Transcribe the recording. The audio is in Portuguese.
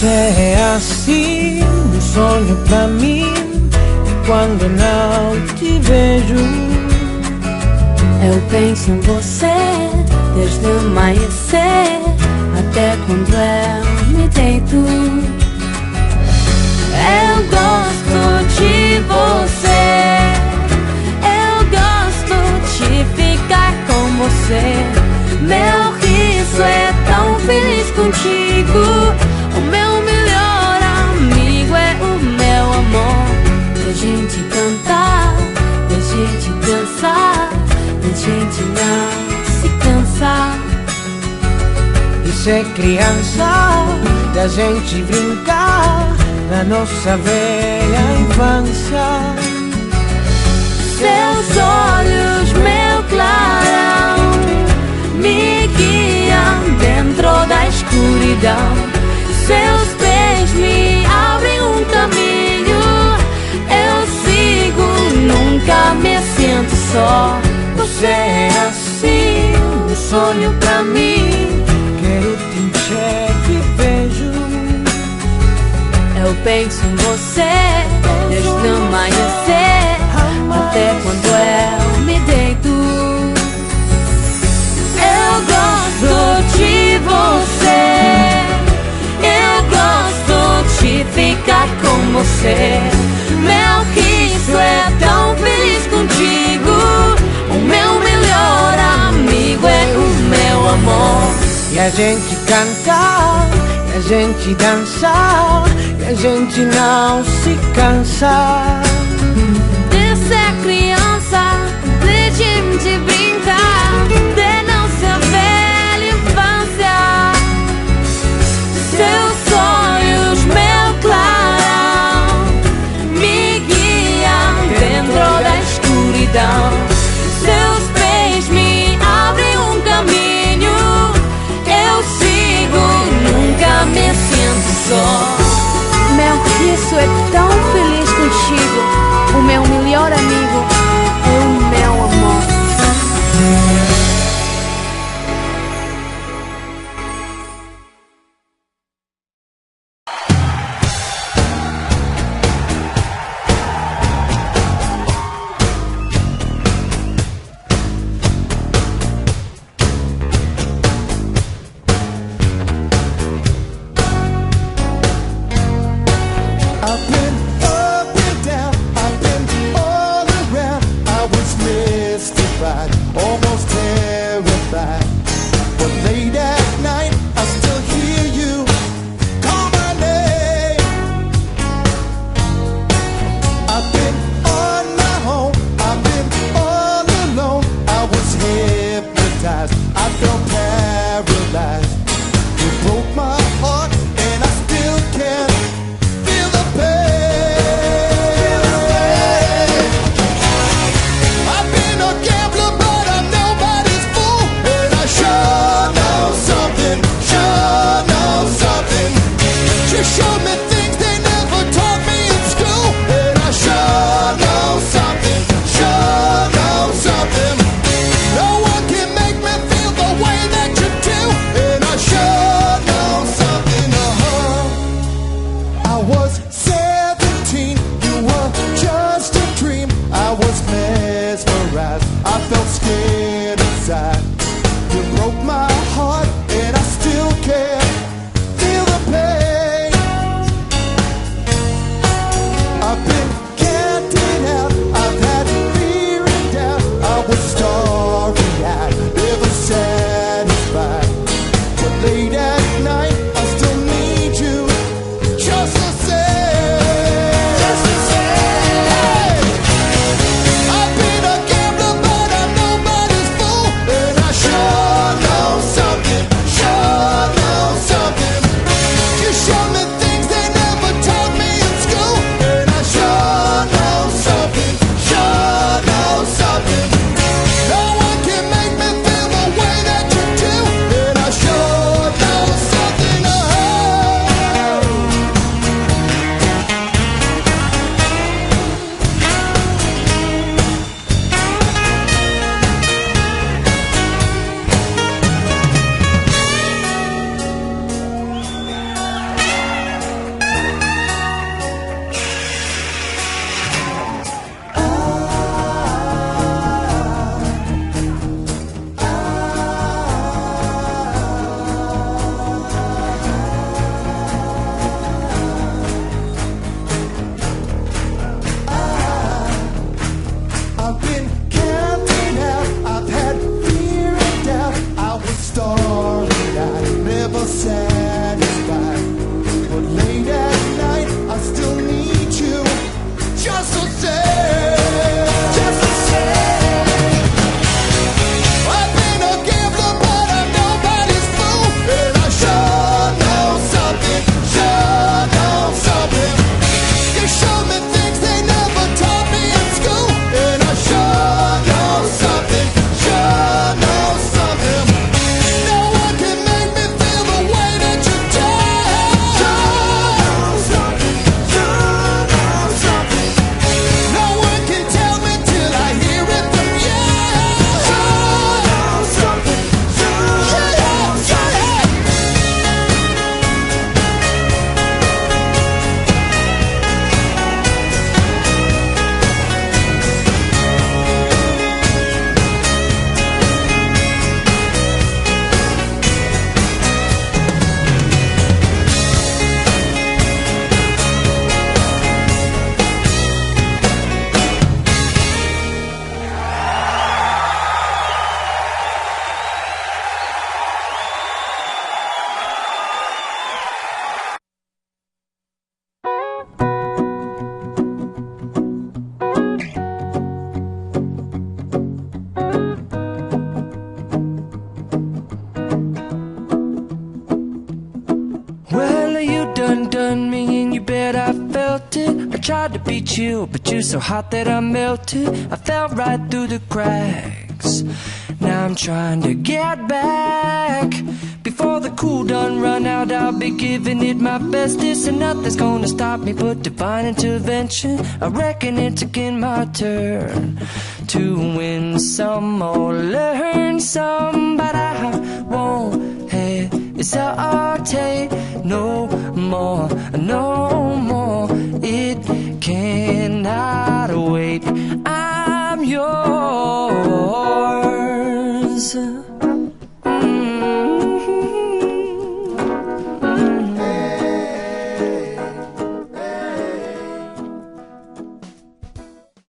Você é assim, um sonho pra mim. E quando não te vejo, eu penso em você desde o amanhecer até quando eu me deito. Eu gosto de você, eu gosto de ficar com você. Meu riso é tão feliz contigo. O meu melhor amigo é o meu amor. Da gente cantar, da gente dançar, da gente não se cansar. e ser criança, da gente brincar na nossa velha infância. Seus olhos, meu clarão, me guiam dentro da escuridão. Seus pés me abrem um caminho. Eu sigo, nunca me sinto só. Você é assim, um sonho pra mim. Quero te encher de beijo. Eu penso em você desde o amanhecer até quando eu me deito. Eu gosto de você, eu gosto de ficar com você. Meu riso é tão feliz contigo. O meu melhor amigo é o meu amor. E a gente cantar, e a gente dançar, e a gente não se cansa. De ser criança, de gente brincar, de não ser velha infância. Seus olhos, meu clarão, me guiam dentro da escuridão. Seus pés me abrem um caminho. Eu sigo, nunca me sinto só. Meu riso é tão feliz contigo. O meu melhor amigo é o meu amor. done me, and you bet I felt it. I tried to beat you, but you're so hot that I melted. I fell right through the cracks. Now I'm trying to get back. Before the cool done run out, I'll be giving it my bestest, and nothing's gonna stop me but divine intervention. I reckon it's again my turn to win some or learn some, but I won't hesitate no more, no more. It cannot wait. I'm yours.